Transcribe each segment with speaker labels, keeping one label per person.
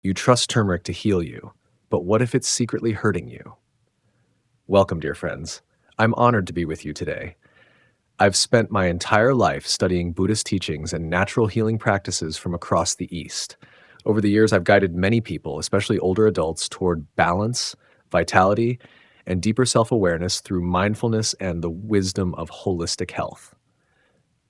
Speaker 1: You trust turmeric to heal you, but what if it's secretly hurting you? Welcome, dear friends. I'm honored to be with you today. I've spent my entire life studying Buddhist teachings and natural healing practices from across the East. Over the years, I've guided many people, especially older adults, toward balance, vitality, and deeper self-awareness through mindfulness and the wisdom of holistic health.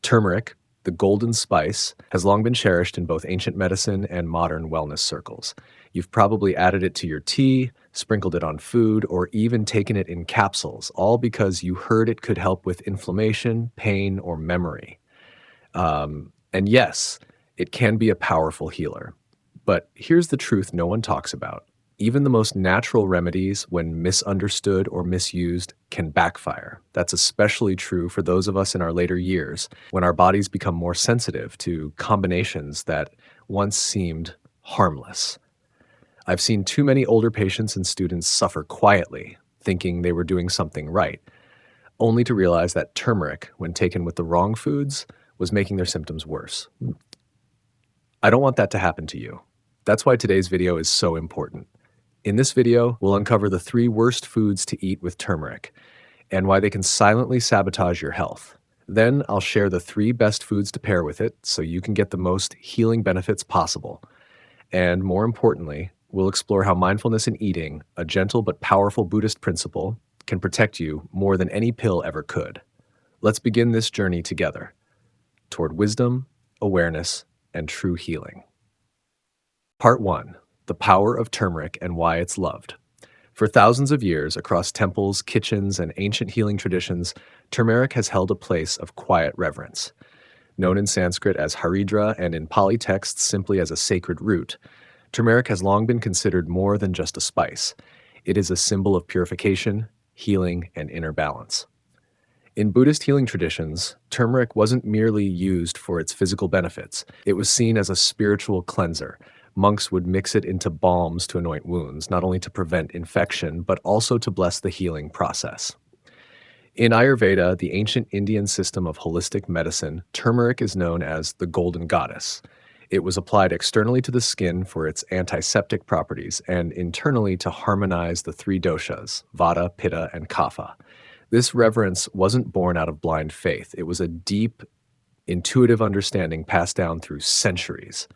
Speaker 1: Turmeric, the golden spice, has long been cherished in both ancient medicine and modern wellness circles. You've probably added it to your tea, sprinkled it on food, or even taken it in capsules, all because you heard it could help with inflammation, pain, or memory. And yes, it can be a powerful healer. But here's the truth no one talks about. Even the most natural remedies, when misunderstood or misused, can backfire. That's especially true for those of us in our later years, when our bodies become more sensitive to combinations that once seemed harmless. I've seen too many older patients and students suffer quietly, thinking they were doing something right, only to realize that turmeric, when taken with the wrong foods, was making their symptoms worse. I don't want that to happen to you. That's why today's video is so important. In this video, we'll uncover the 3 worst foods to eat with turmeric and why they can silently sabotage your health. Then I'll share the 3 best foods to pair with it so you can get the most healing benefits possible. And more importantly, we'll explore how mindfulness in eating, a gentle but powerful Buddhist principle, can protect you more than any pill ever could. Let's begin this journey together toward wisdom, awareness, and true healing. Part 1. The power of turmeric and why it's loved. For thousands of years, across temples, kitchens, and ancient healing traditions, turmeric has held a place of quiet reverence. Known in Sanskrit as Haridra and in Pali texts simply as a sacred root, turmeric has long been considered more than just a spice. It is a symbol of purification, healing, and inner balance. In Buddhist healing traditions, turmeric wasn't merely used for its physical benefits. It was seen as a spiritual cleanser. Monks would mix it into balms to anoint wounds, not only to prevent infection, but also to bless the healing process. In Ayurveda, the ancient Indian system of holistic medicine, turmeric is known as the golden goddess. It was applied externally to the skin for its antiseptic properties and internally to harmonize the 3 doshas, vata, pitta, and kapha. This reverence wasn't born out of blind faith. It was a deep, intuitive understanding passed down through centuries.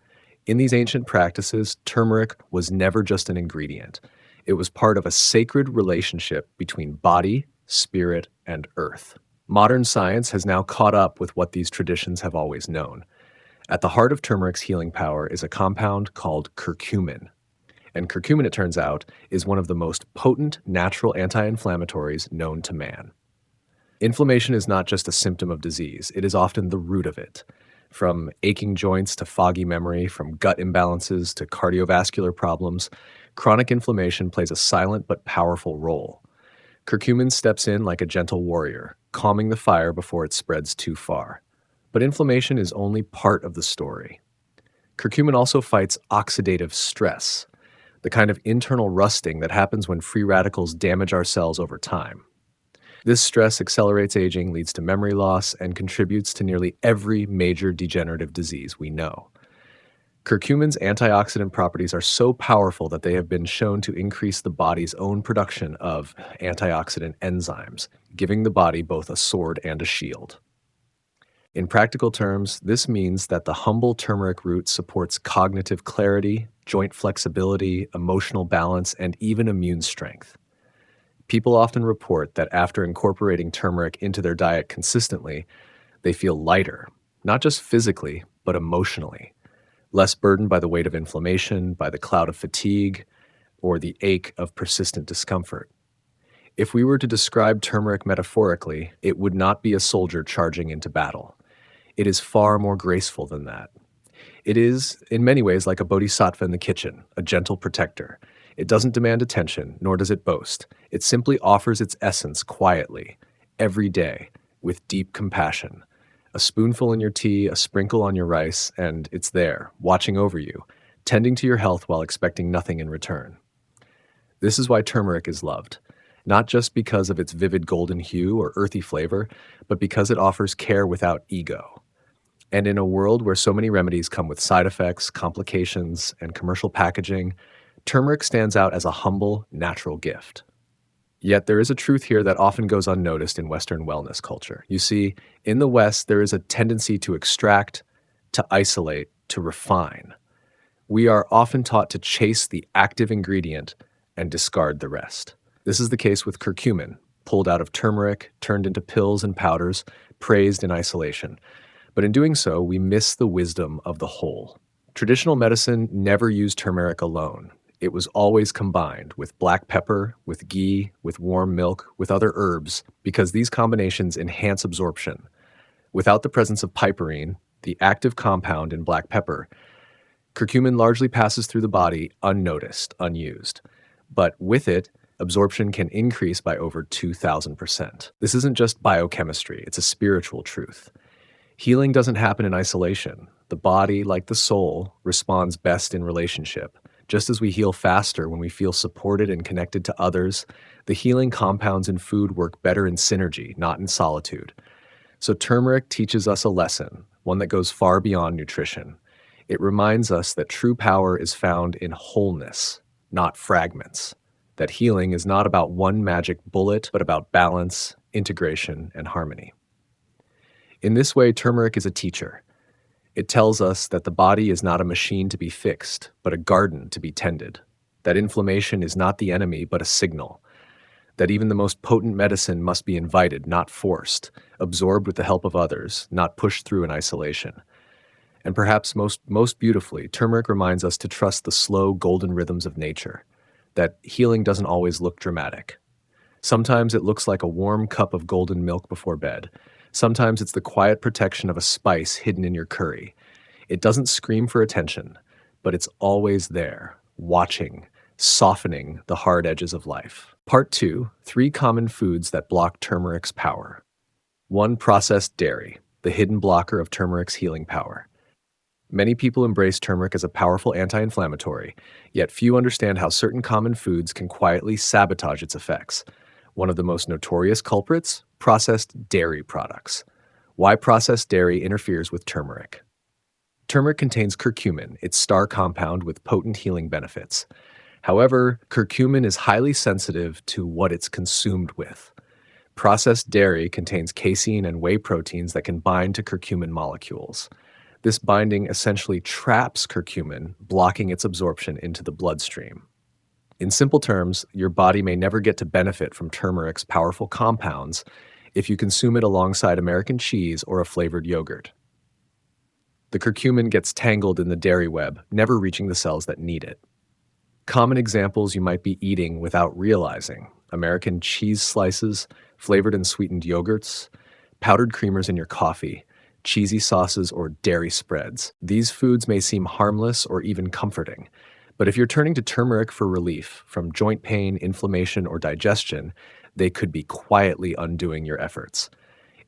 Speaker 1: In these ancient practices, turmeric was never just an ingredient. It was part of a sacred relationship between body, spirit, and earth. Modern science has now caught up with what these traditions have always known. At the heart of turmeric's healing power is a compound called curcumin. And curcumin, it turns out, is one of the most potent natural anti-inflammatories known to man. Inflammation is not just a symptom of disease, it is often the root of it. From aching joints to foggy memory, from gut imbalances to cardiovascular problems, chronic inflammation plays a silent but powerful role. Curcumin steps in like a gentle warrior, calming the fire before it spreads too far. But inflammation is only part of the story. Curcumin also fights oxidative stress, the kind of internal rusting that happens when free radicals damage our cells over time. This stress accelerates aging, leads to memory loss, and contributes to nearly every major degenerative disease we know. Curcumin's antioxidant properties are so powerful that they have been shown to increase the body's own production of antioxidant enzymes, giving the body both a sword and a shield. In practical terms, this means that the humble turmeric root supports cognitive clarity, joint flexibility, emotional balance, and even immune strength. People often report that after incorporating turmeric into their diet consistently, they feel lighter, not just physically, but emotionally, less burdened by the weight of inflammation, by the cloud of fatigue, or the ache of persistent discomfort. If we were to describe turmeric metaphorically, it would not be a soldier charging into battle. It is far more graceful than that. It is, in many ways, like a bodhisattva in the kitchen, a gentle protector. It doesn't demand attention, nor does it boast. It simply offers its essence quietly, every day, with deep compassion. A spoonful in your tea, a sprinkle on your rice, and it's there, watching over you, tending to your health while expecting nothing in return. This is why turmeric is loved, not just because of its vivid golden hue or earthy flavor, but because it offers care without ego. And in a world where so many remedies come with side effects, complications, and commercial packaging, turmeric stands out as a humble, natural gift. Yet there is a truth here that often goes unnoticed in Western wellness culture. You see, in the West, there is a tendency to extract, to isolate, to refine. We are often taught to chase the active ingredient and discard the rest. This is the case with curcumin, pulled out of turmeric, turned into pills and powders, praised in isolation. But in doing so, we miss the wisdom of the whole. Traditional medicine never used turmeric alone. It was always combined with black pepper, with ghee, with warm milk, with other herbs, because these combinations enhance absorption. Without the presence of piperine, the active compound in black pepper, curcumin largely passes through the body unnoticed, unused. But with it, absorption can increase by over 2,000%. This isn't just biochemistry, it's a spiritual truth. Healing doesn't happen in isolation. The body, like the soul, responds best in relationship. Just as we heal faster when we feel supported and connected to others, the healing compounds in food work better in synergy, not in solitude. So turmeric teaches us a lesson, one that goes far beyond nutrition. It reminds us that true power is found in wholeness, not fragments. That healing is not about one magic bullet, but about balance, integration, and harmony. In this way, turmeric is a teacher. It tells us that the body is not a machine to be fixed, but a garden to be tended. That inflammation is not the enemy, but a signal. That even the most potent medicine must be invited, not forced, absorbed with the help of others, not pushed through in isolation. And perhaps most beautifully, turmeric reminds us to trust the slow, golden rhythms of nature, that healing doesn't always look dramatic. Sometimes it looks like a warm cup of golden milk before bed. Sometimes it's the quiet protection of a spice hidden in your curry. It doesn't scream for attention, but it's always there, watching, softening the hard edges of life. Part 2, 3 common foods that block turmeric's power. 1. Processed dairy, the hidden blocker of turmeric's healing power. Many people embrace turmeric as a powerful anti-inflammatory, yet few understand how certain common foods can quietly sabotage its effects. One of the most notorious culprits? Processed dairy products. Why processed dairy interferes with turmeric. Turmeric contains curcumin, its star compound with potent healing benefits. However, curcumin is highly sensitive to what it's consumed with. Processed dairy contains casein and whey proteins that can bind to curcumin molecules. This binding essentially traps curcumin, blocking its absorption into the bloodstream. In simple terms, your body may never get to benefit from turmeric's powerful compounds if you consume it alongside American cheese or a flavored yogurt. The curcumin gets tangled in the dairy web, never reaching the cells that need it. Common examples you might be eating without realizing: American cheese slices, flavored and sweetened yogurts, powdered creamers in your coffee, cheesy sauces, or dairy spreads. These foods may seem harmless or even comforting, but if you're turning to turmeric for relief from joint pain, inflammation, or digestion, they could be quietly undoing your efforts.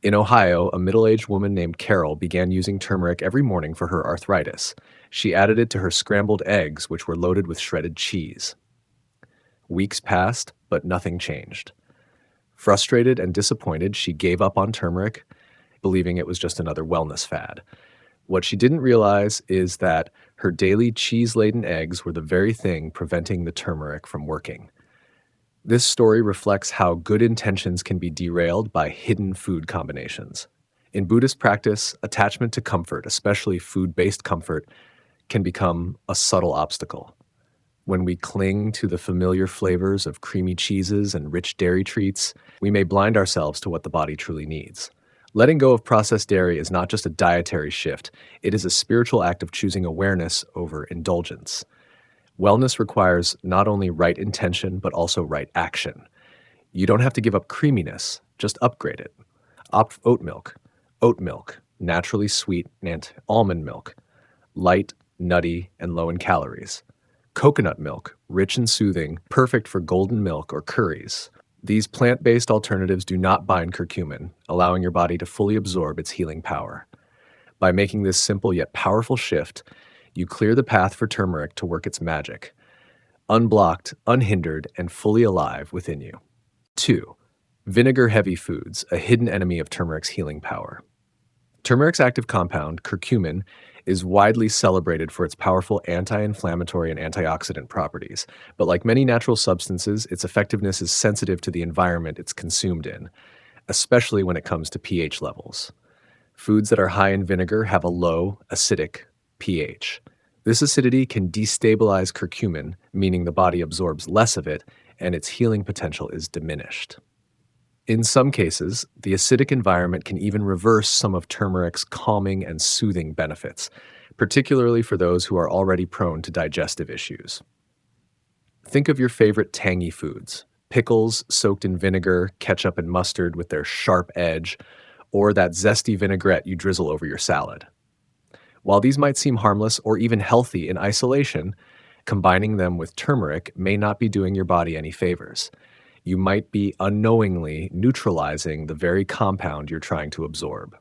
Speaker 1: In Ohio, a middle-aged woman named Carol began using turmeric every morning for her arthritis. She added it to her scrambled eggs, which were loaded with shredded cheese. Weeks passed, but nothing changed. Frustrated and disappointed, she gave up on turmeric, believing it was just another wellness fad. What she didn't realize is that her daily cheese-laden eggs were the very thing preventing the turmeric from working. This story reflects how good intentions can be derailed by hidden food combinations. In Buddhist practice, attachment to comfort, especially food-based comfort, can become a subtle obstacle. When we cling to the familiar flavors of creamy cheeses and rich dairy treats, we may blind ourselves to what the body truly needs. Letting go of processed dairy is not just a dietary shift, it is a spiritual act of choosing awareness over indulgence. Wellness requires not only right intention, but also right action. You don't have to give up creaminess, just upgrade it. Oat milk, naturally sweet and almond milk, light, nutty, and low in calories. Coconut milk, rich and soothing, perfect for golden milk or curries. These plant-based alternatives do not bind curcumin, allowing your body to fully absorb its healing power. By making this simple yet powerful shift, you clear the path for turmeric to work its magic, unblocked, unhindered, and fully alive within you. 2. Vinegar-heavy foods, a hidden enemy of turmeric's healing power. Turmeric's active compound, curcumin, is widely celebrated for its powerful anti-inflammatory and antioxidant properties. But like many natural substances, its effectiveness is sensitive to the environment it's consumed in, especially when it comes to pH levels. Foods that are high in vinegar have a low, acidic pH. This acidity can destabilize curcumin, meaning the body absorbs less of it, and its healing potential is diminished. In some cases, the acidic environment can even reverse some of turmeric's calming and soothing benefits, particularly for those who are already prone to digestive issues. Think of your favorite tangy foods: pickles soaked in vinegar, ketchup and mustard with their sharp edge, or that zesty vinaigrette you drizzle over your salad. While these might seem harmless or even healthy in isolation, combining them with turmeric may not be doing your body any favors. You might be unknowingly neutralizing the very compound you're trying to absorb.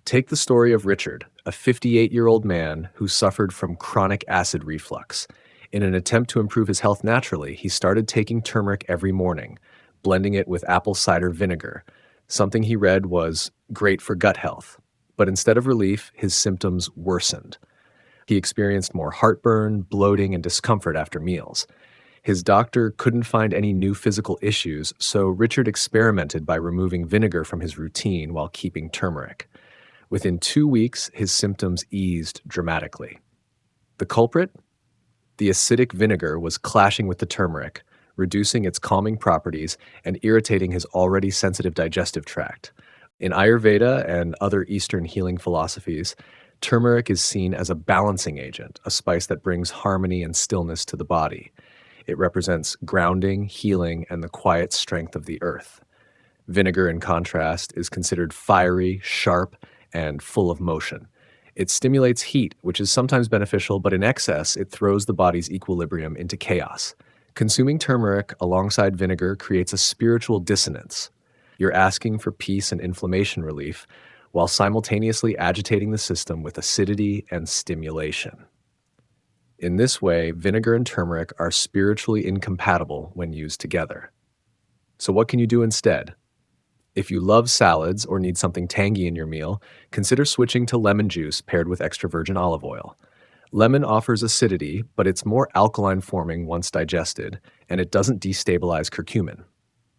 Speaker 1: Take the story of Richard, a 58-year-old man who suffered from chronic acid reflux. In an attempt to improve his health naturally, he started taking turmeric every morning, blending it with apple cider vinegar. Something he read was great for gut health. But instead of relief, his symptoms worsened. He experienced more heartburn, bloating, and discomfort after meals. His doctor couldn't find any new physical issues, so Richard experimented by removing vinegar from his routine while keeping turmeric. Within 2 weeks, his symptoms eased dramatically. The culprit? The acidic vinegar was clashing with the turmeric, reducing its calming properties and irritating his already sensitive digestive tract. In Ayurveda and other Eastern healing philosophies, turmeric is seen as a balancing agent, a spice that brings harmony and stillness to the body. It represents grounding, healing, and the quiet strength of the earth. Vinegar, in contrast, is considered fiery, sharp, and full of motion. It stimulates heat, which is sometimes beneficial, but in excess, it throws the body's equilibrium into chaos. Consuming turmeric alongside vinegar creates a spiritual dissonance. You're asking for peace and inflammation relief, while simultaneously agitating the system with acidity and stimulation. In this way, vinegar and turmeric are spiritually incompatible when used together. So what can you do instead? If you love salads or need something tangy in your meal, consider switching to lemon juice paired with extra virgin olive oil. Lemon offers acidity, but it's more alkaline forming once digested, and it doesn't destabilize curcumin.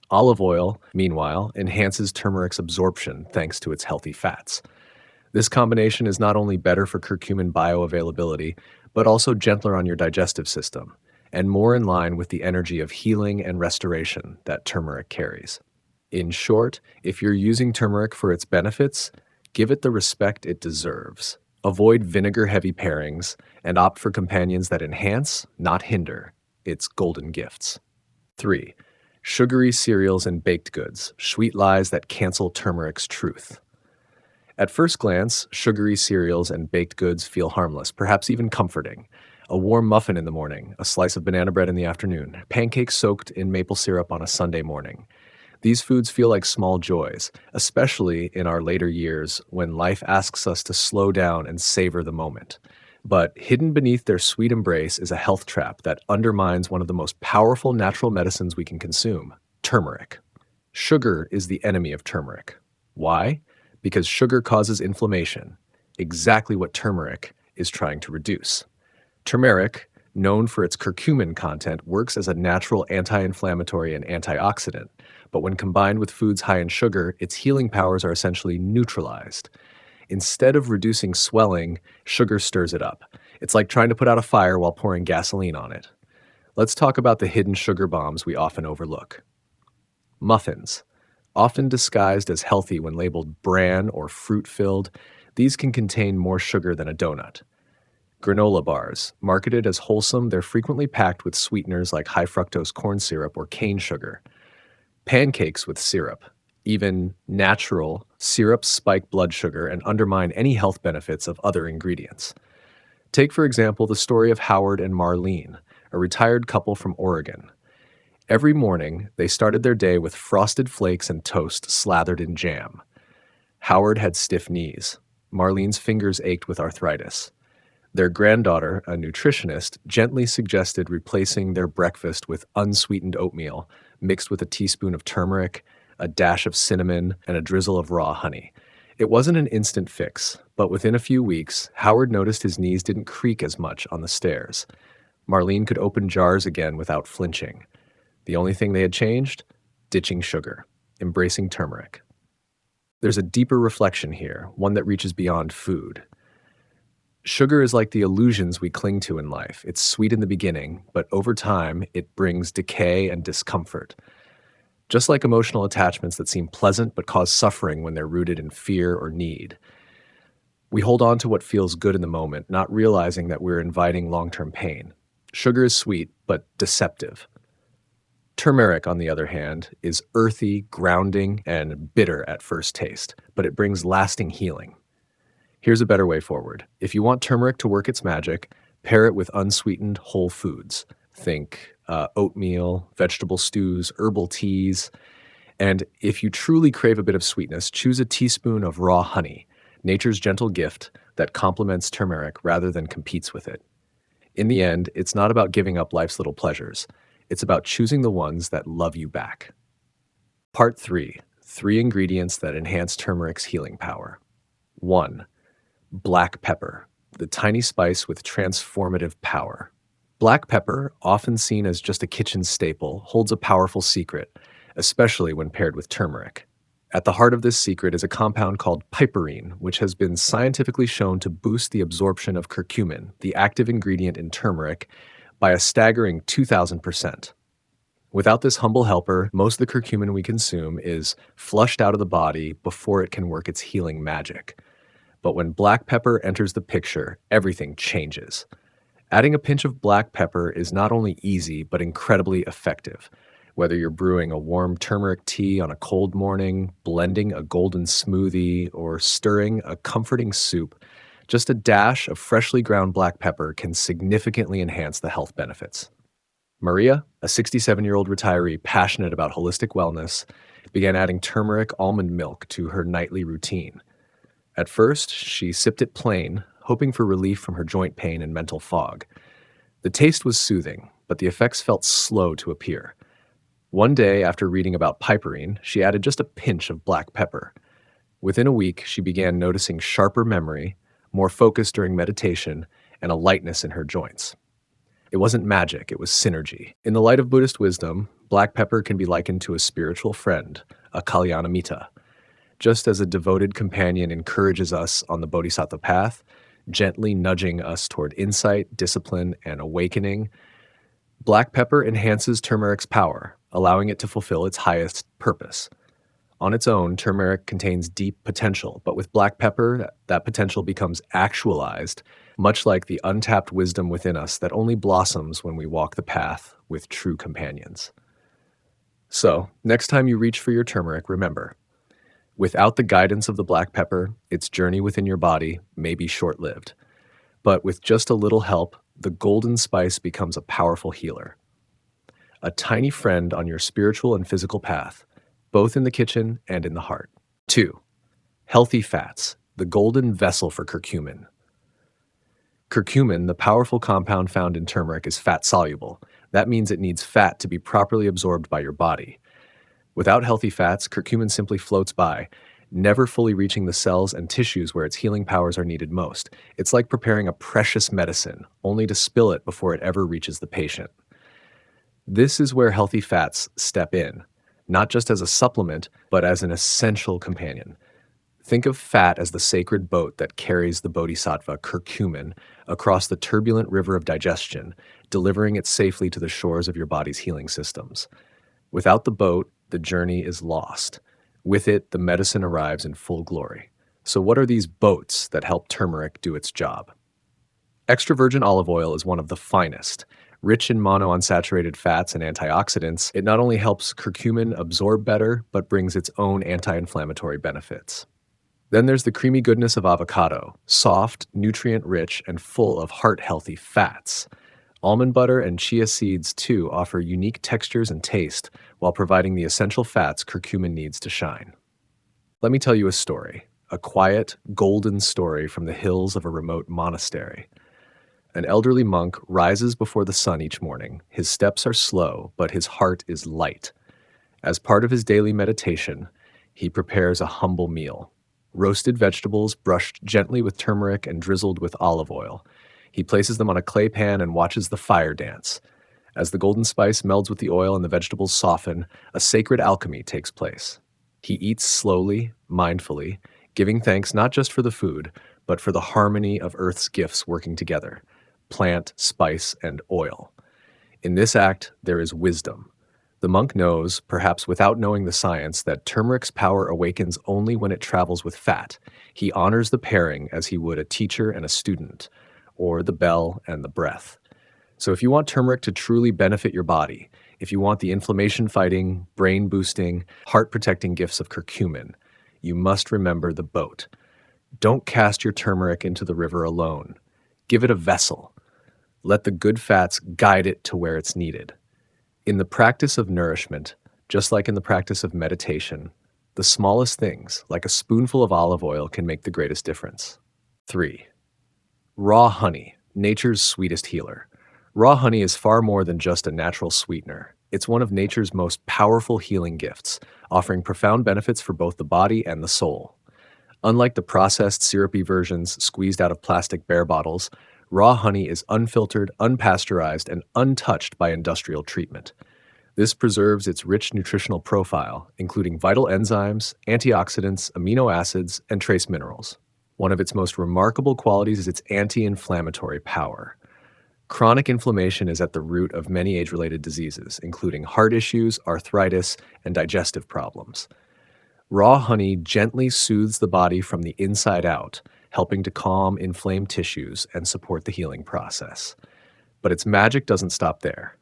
Speaker 1: Olive oil, meanwhile, enhances turmeric's absorption thanks to its healthy fats. This combination is not only better for curcumin bioavailability, but also gentler on your digestive system, and more in line with the energy of healing and restoration that turmeric carries. In short, if you're using turmeric for its benefits, give it the respect it deserves. Avoid vinegar-heavy pairings and opt for companions that enhance, not hinder, its golden gifts. 3. Sugary cereals and baked goods, sweet lies that cancel turmeric's truth. At first glance, sugary cereals and baked goods feel harmless, perhaps even comforting. A warm muffin in the morning, a slice of banana bread in the afternoon, pancakes soaked in maple syrup on a Sunday morning. These foods feel like small joys, especially in our later years when life asks us to slow down and savor the moment. But hidden beneath their sweet embrace is a health trap that undermines one of the most powerful natural medicines we can consume: turmeric. Sugar is the enemy of turmeric. Why? Because sugar causes inflammation, exactly what turmeric is trying to reduce. Turmeric, known for its curcumin content, works as a natural anti-inflammatory and antioxidant, but when combined with foods high in sugar, its healing powers are essentially neutralized. Instead of reducing swelling, sugar stirs it up. It's like trying to put out a fire while pouring gasoline on it. Let's talk about the hidden sugar bombs we often overlook. Muffins. Often disguised as healthy when labeled bran or fruit-filled, these can contain more sugar than a donut. Granola bars. Marketed as wholesome, they're frequently packed with sweeteners like high-fructose corn syrup or cane sugar. Pancakes with syrup. Even natural syrups spike blood sugar and undermine any health benefits of other ingredients. Take, for example, the story of Howard and Marlene, a retired couple from Oregon. Every morning, they started their day with frosted flakes and toast slathered in jam. Howard had stiff knees. Marlene's fingers ached with arthritis. Their granddaughter, a nutritionist, gently suggested replacing their breakfast with unsweetened oatmeal mixed with a teaspoon of turmeric, a dash of cinnamon, and a drizzle of raw honey. It wasn't an instant fix, but within a few weeks, Howard noticed his knees didn't creak as much on the stairs. Marlene could open jars again without flinching. The only thing they had changed? Ditching sugar, embracing turmeric. There's a deeper reflection here, one that reaches beyond food. Sugar is like the illusions we cling to in life. It's sweet in the beginning, but over time, it brings decay and discomfort. Just like emotional attachments that seem pleasant but cause suffering when they're rooted in fear or need. We hold on to what feels good in the moment, not realizing that we're inviting long-term pain. Sugar is sweet, but deceptive. Turmeric, on the other hand, is earthy, grounding, and bitter at first taste, but it brings lasting healing. Here's a better way forward. If you want turmeric to work its magic, pair it with unsweetened whole foods. Think oatmeal, vegetable stews, herbal teas. And if you truly crave a bit of sweetness, choose a teaspoon of raw honey, nature's gentle gift that complements turmeric rather than competes with it. In the end, it's not about giving up life's little pleasures. It's about choosing the ones that love you back. Part 3. 3 ingredients that enhance turmeric's healing power. 1. Black pepper, the tiny spice with transformative power. Black pepper, often seen as just a kitchen staple, holds a powerful secret, especially when paired with turmeric. At the heart of this secret is a compound called piperine, which has been scientifically shown to boost the absorption of curcumin, the active ingredient in turmeric, by a staggering 2,000%. Without this humble helper, most of the curcumin we consume is flushed out of the body before it can work its healing magic. But when black pepper enters the picture, everything changes. Adding a pinch of black pepper is not only easy, but incredibly effective. Whether you're brewing a warm turmeric tea on a cold morning, blending a golden smoothie, or stirring a comforting soup, just a dash of freshly ground black pepper can significantly enhance the health benefits. Maria, a 67-year-old retiree passionate about holistic wellness, began adding turmeric almond milk to her nightly routine. At first, she sipped it plain, hoping for relief from her joint pain and mental fog. The taste was soothing, but the effects felt slow to appear. One day, after reading about piperine, she added just a pinch of black pepper. Within a week, she began noticing sharper memory, more focus during meditation, and a lightness in her joints. It wasn't magic, it was synergy. In the light of Buddhist wisdom, black pepper can be likened to a spiritual friend, a kalyanamitta. Just as a devoted companion encourages us on the bodhisattva path, gently nudging us toward insight, discipline, and awakening, black pepper enhances turmeric's power, allowing it to fulfill its highest purpose. On its own, turmeric contains deep potential, but with black pepper, that potential becomes actualized, much like the untapped wisdom within us that only blossoms when we walk the path with true companions. So, next time you reach for your turmeric, remember, without the guidance of the black pepper, its journey within your body may be short-lived. But with just a little help, the golden spice becomes a powerful healer. A tiny friend on your spiritual and physical path, both in the kitchen and in the heart. 2. Healthy fats, the golden vessel for curcumin. Curcumin, the powerful compound found in turmeric, is fat-soluble. That means it needs fat to be properly absorbed by your body. Without healthy fats, curcumin simply floats by, never fully reaching the cells and tissues where its healing powers are needed most. It's like preparing a precious medicine, only to spill it before it ever reaches the patient. This is where healthy fats step in, not just as a supplement, but as an essential companion. Think of fat as the sacred boat that carries the bodhisattva curcumin across the turbulent river of digestion, delivering it safely to the shores of your body's healing systems. Without the boat, the journey is lost. With it, the medicine arrives in full glory. So what are these boats that help turmeric do its job? Extra virgin olive oil is one of the finest. Rich in monounsaturated fats and antioxidants, it not only helps curcumin absorb better, but brings its own anti-inflammatory benefits. Then there's the creamy goodness of avocado, soft, nutrient-rich, and full of heart-healthy fats. Almond butter and chia seeds, too, offer unique textures and taste while providing the essential fats curcumin needs to shine. Let me tell you a story, a quiet, golden story from the hills of a remote monastery. An elderly monk rises before the sun each morning. His steps are slow, but his heart is light. As part of his daily meditation, he prepares a humble meal. Roasted vegetables brushed gently with turmeric and drizzled with olive oil. He places them on a clay pan and watches the fire dance. As the golden spice melds with the oil and the vegetables soften, a sacred alchemy takes place. He eats slowly, mindfully, giving thanks not just for the food, but for the harmony of Earth's gifts working together: plant, spice, and oil. In this act, there is wisdom. The monk knows, perhaps without knowing the science, that turmeric's power awakens only when it travels with fat. He honors the pairing as he would a teacher and a student, or the bell and the breath. So if you want turmeric to truly benefit your body, if you want the inflammation-fighting, brain-boosting, heart-protecting gifts of curcumin, you must remember the boat. Don't cast your turmeric into the river alone. Give it a vessel. Let the good fats guide it to where it's needed. In the practice of nourishment, just like in the practice of meditation, the smallest things, like a spoonful of olive oil, can make the greatest difference. 3. Raw honey, nature's sweetest healer. Raw honey is far more than just a natural sweetener. It's one of nature's most powerful healing gifts, offering profound benefits for both the body and the soul. Unlike the processed, syrupy versions squeezed out of plastic bear bottles, raw honey is unfiltered, unpasteurized, and untouched by industrial treatment. This preserves its rich nutritional profile, including vital enzymes, antioxidants, amino acids, and trace minerals. One of its most remarkable qualities is its anti-inflammatory power. Chronic inflammation is at the root of many age-related diseases, including heart issues, arthritis, and digestive problems. Raw honey gently soothes the body from the inside out, helping to calm inflamed tissues and support the healing process. But its magic doesn't stop there.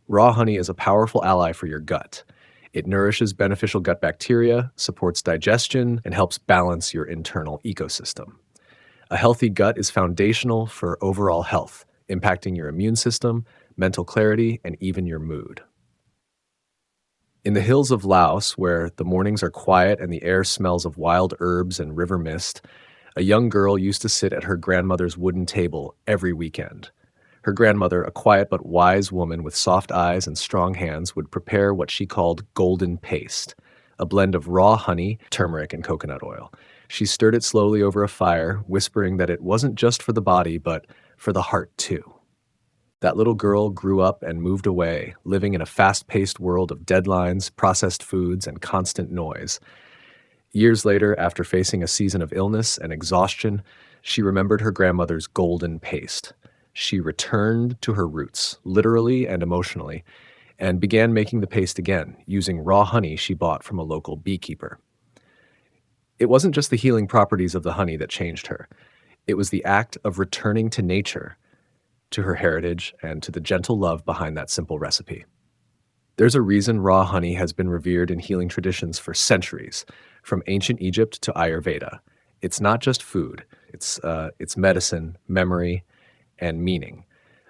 Speaker 1: Raw honey is a powerful ally for your gut. It nourishes beneficial gut bacteria, supports digestion, and helps balance your internal ecosystem. A healthy gut is foundational for overall health, impacting your immune system, mental clarity, and even your mood. In the hills of Laos, where the mornings are quiet and the air smells of wild herbs and river mist, a young girl used to sit at her grandmother's wooden table every weekend. Her grandmother, a quiet but wise woman with soft eyes and strong hands, would prepare what she called golden paste, a blend of raw honey, turmeric, and coconut oil. She stirred it slowly over a fire, whispering that it wasn't just for the body, but for the heart too. That little girl grew up and moved away, living in a fast-paced world of deadlines, processed foods, and constant noise. Years later, after facing a season of illness and exhaustion, she remembered her grandmother's golden paste. She returned to her roots, literally and emotionally, and began making the paste again, using raw honey she bought from a local beekeeper. It wasn't just the healing properties of the honey that changed her. It was the act of returning to nature, to her heritage, and to the gentle love behind that simple recipe. There's a reason raw honey has been revered in healing traditions for centuries, from ancient Egypt to Ayurveda. It's not just food. It's medicine, memory, and meaning.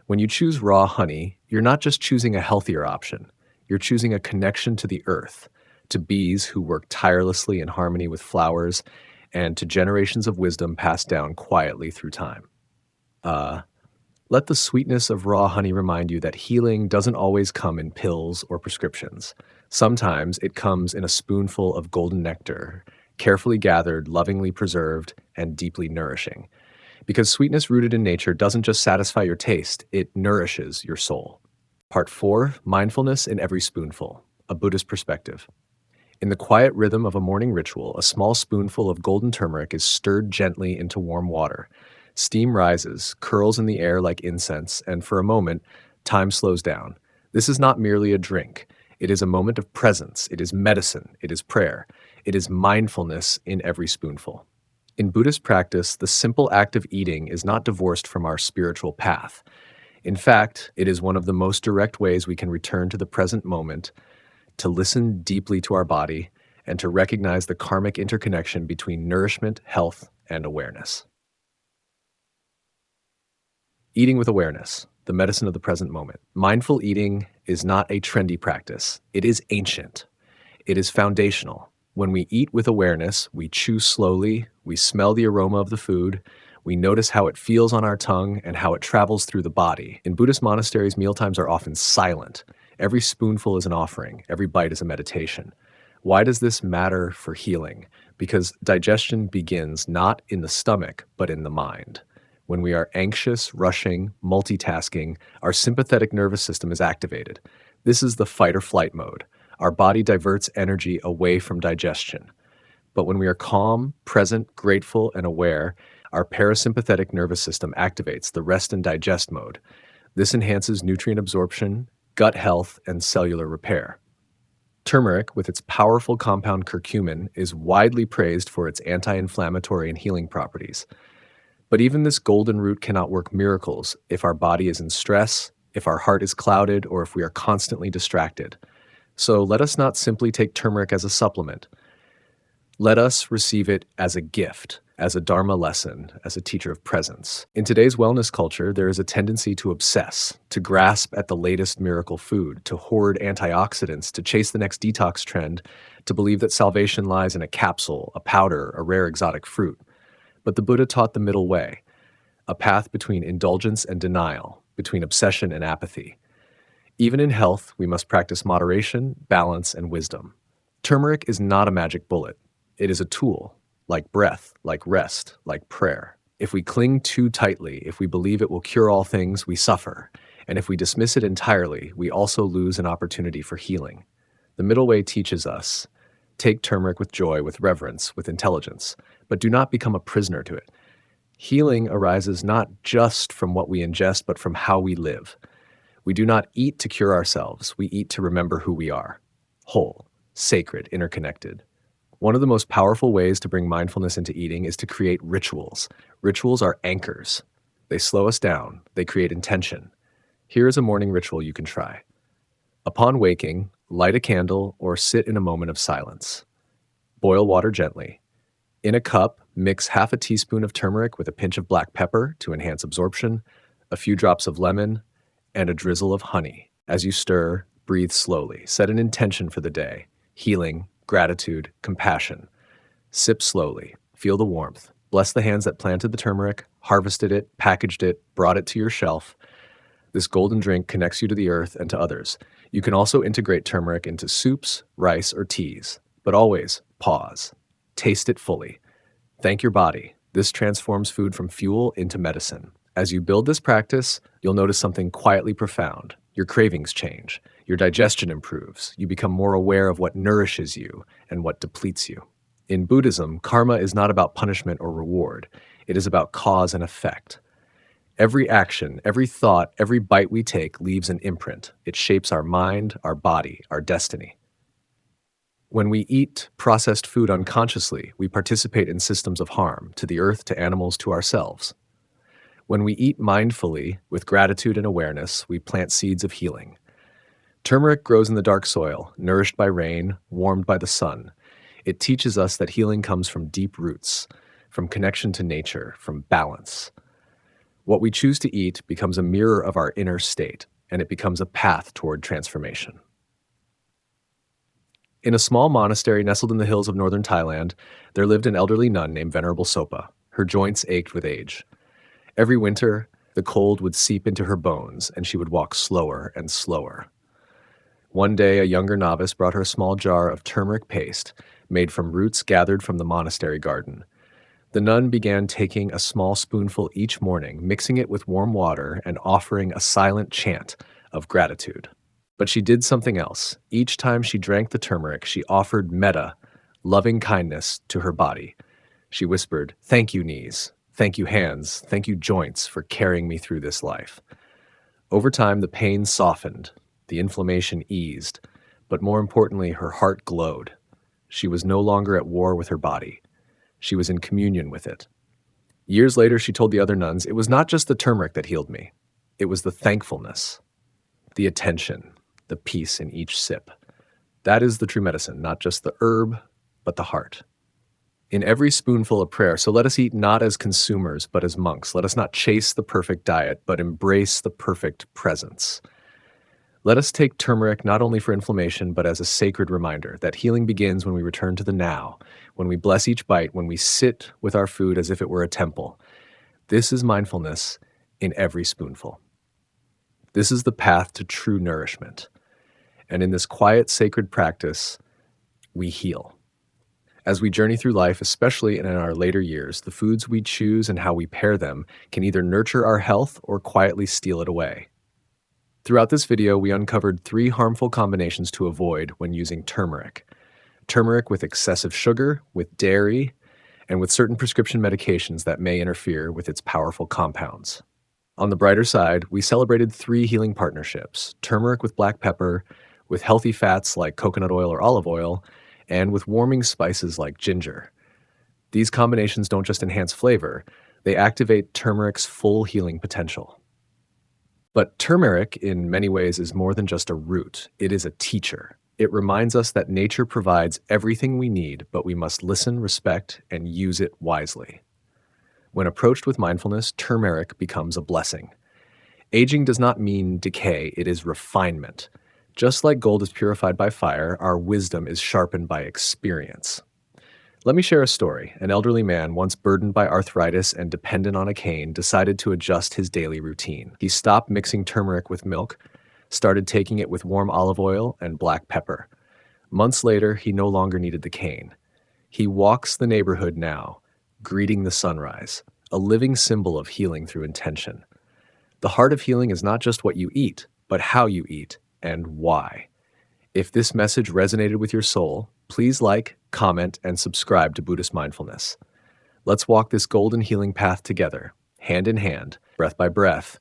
Speaker 1: When you choose raw honey, you're not just choosing a healthier option. You're choosing a connection to the earth, to bees who work tirelessly in harmony with flowers, and to generations of wisdom passed down quietly through time. Let the sweetness of raw honey remind you that healing doesn't always come in pills or prescriptions. Sometimes it comes in a spoonful of golden nectar, carefully gathered, lovingly preserved, and deeply nourishing. Because sweetness rooted in nature doesn't just satisfy your taste, it nourishes your soul. Part 4, Mindfulness in Every Spoonful, a Buddhist perspective. In the quiet rhythm of a morning ritual, a small spoonful of golden turmeric is stirred gently into warm water. Steam rises, curls in the air like incense, and for a moment, time slows down. This is not merely a drink. It is a moment of presence. It is medicine. It is prayer. It is mindfulness in every spoonful. In Buddhist practice, the simple act of eating is not divorced from our spiritual path. In fact, it is one of the most direct ways we can return to the present moment, to listen deeply to our body, and to recognize the karmic interconnection between nourishment, health, and awareness. Eating with awareness, the medicine of the present moment. Mindful eating is not a trendy practice. It is ancient. It is foundational. When we eat with awareness, we chew slowly, we smell the aroma of the food, we notice how it feels on our tongue and how it travels through the body. In Buddhist monasteries, mealtimes are often silent. Every spoonful is an offering. Every bite is a meditation. Why does this matter for healing? because digestion begins not in the stomach, but in the mind. When we are anxious, rushing, multitasking, our sympathetic nervous system is activated. This is the fight or flight mode. Our body diverts energy away from digestion. But when we are calm, present, grateful, and aware, our parasympathetic nervous system activates the rest and digest mode. This enhances nutrient absorption, gut health, and cellular repair. Turmeric, with its powerful compound curcumin, is widely praised for its anti-inflammatory and healing properties. But even this golden root cannot work miracles if our body is in stress, if our heart is clouded, or if we are constantly distracted. So let us not simply take turmeric as a supplement. Let us receive it as a gift, as a Dharma lesson, as a teacher of presence. In today's wellness culture, there is a tendency to obsess, to grasp at the latest miracle food, to hoard antioxidants, to chase the next detox trend, to believe that salvation lies in a capsule, a powder, a rare exotic fruit. But the Buddha taught the middle way, a path between indulgence and denial, between obsession and apathy. Even in health, we must practice moderation, balance, and wisdom. Turmeric is not a magic bullet. It is a tool, like breath, like rest, like prayer. If we cling too tightly, if we believe it will cure all things, we suffer. And if we dismiss it entirely, we also lose an opportunity for healing. The middle way teaches us, take turmeric with joy, with reverence, with intelligence, but do not become a prisoner to it. Healing arises not just from what we ingest, but from how we live. We do not eat to cure ourselves. We eat to remember who we are, whole, sacred, interconnected. One of the most powerful ways to bring mindfulness into eating is to create rituals. Rituals are anchors. They slow us down. They create intention. Here is a morning ritual you can try. Upon waking, light a candle or sit in a moment of silence. Boil water gently. In a cup, mix half a teaspoon of turmeric with a pinch of black pepper to enhance absorption, a few drops of lemon, and a drizzle of honey. As you stir, breathe slowly. Set an intention for the day. Healing, gratitude, compassion. Sip slowly. Feel the warmth. Bless the hands that planted the turmeric, harvested it, packaged it, brought it to your shelf. This golden drink connects you to the earth and to others. You can also integrate turmeric into soups, rice, or teas. But always, pause. Taste it fully. Thank your body. This transforms food from fuel into medicine. As you build this practice, you'll notice something quietly profound. Your cravings change. Your digestion improves. You become more aware of what nourishes you and what depletes you. In Buddhism, karma is not about punishment or reward. It is about cause and effect. Every action, every thought, every bite we take leaves an imprint. It shapes our mind, our body, our destiny. When we eat processed food unconsciously, we participate in systems of harm, to the earth, to animals, to ourselves. When we eat mindfully, with gratitude and awareness, we plant seeds of healing. Turmeric grows in the dark soil, nourished by rain, warmed by the sun. It teaches us that healing comes from deep roots, from connection to nature, from balance. What we choose to eat becomes a mirror of our inner state, and it becomes a path toward transformation. In a small monastery nestled in the hills of northern Thailand, there lived an elderly nun named Venerable Sopa. Her joints ached with age. Every winter, the cold would seep into her bones, and she would walk slower and slower. One day, a younger novice brought her a small jar of turmeric paste made from roots gathered from the monastery garden. The nun began taking a small spoonful each morning, mixing it with warm water and offering a silent chant of gratitude. But she did something else. Each time she drank the turmeric, she offered metta, loving kindness, to her body. She whispered, "Thank you, knees. Thank you, hands. Thank you, joints, for carrying me through this life." Over time, the pain softened, the inflammation eased, but more importantly, her heart glowed. She was no longer at war with her body. She was in communion with it. Years later, she told the other nuns, "It was not just the turmeric that healed me. It was the thankfulness, the attention, the peace in each sip. That is the true medicine, not just the herb, but the heart." In every spoonful of prayer, so let us eat not as consumers, but as monks. Let us not chase the perfect diet, but embrace the perfect presence. Let us take turmeric not only for inflammation, but as a sacred reminder that healing begins when we return to the now, when we bless each bite, when we sit with our food as if it were a temple. This is mindfulness in every spoonful. This is the path to true nourishment. And in this quiet, sacred practice, we heal. As we journey through life, especially in our later years, the foods we choose and how we pair them can either nurture our health or quietly steal it away. Throughout this video, we uncovered 3 harmful combinations to avoid when using turmeric. Turmeric with excessive sugar, with dairy, and with certain prescription medications that may interfere with its powerful compounds. On the brighter side, we celebrated 3 healing partnerships: turmeric with black pepper, with healthy fats like coconut oil or olive oil, and with warming spices like ginger. These combinations don't just enhance flavor, they activate turmeric's full healing potential. But turmeric, in many ways, is more than just a root. It is a teacher. It reminds us that nature provides everything we need, but we must listen, respect, and use it wisely. When approached with mindfulness, turmeric becomes a blessing. Aging does not mean decay, it is refinement. Just like gold is purified by fire, our wisdom is sharpened by experience. Let me share a story. An elderly man, once burdened by arthritis and dependent on a cane, decided to adjust his daily routine. He stopped mixing turmeric with milk, started taking it with warm olive oil and black pepper. Months later, he no longer needed the cane. He walks the neighborhood now, greeting the sunrise, a living symbol of healing through intention. The heart of healing is not just what you eat, but how you eat and why. If this message resonated with your soul, please like, comment, and subscribe to Buddhist Mindfulness. Let's walk this golden healing path together, hand in hand, breath by breath,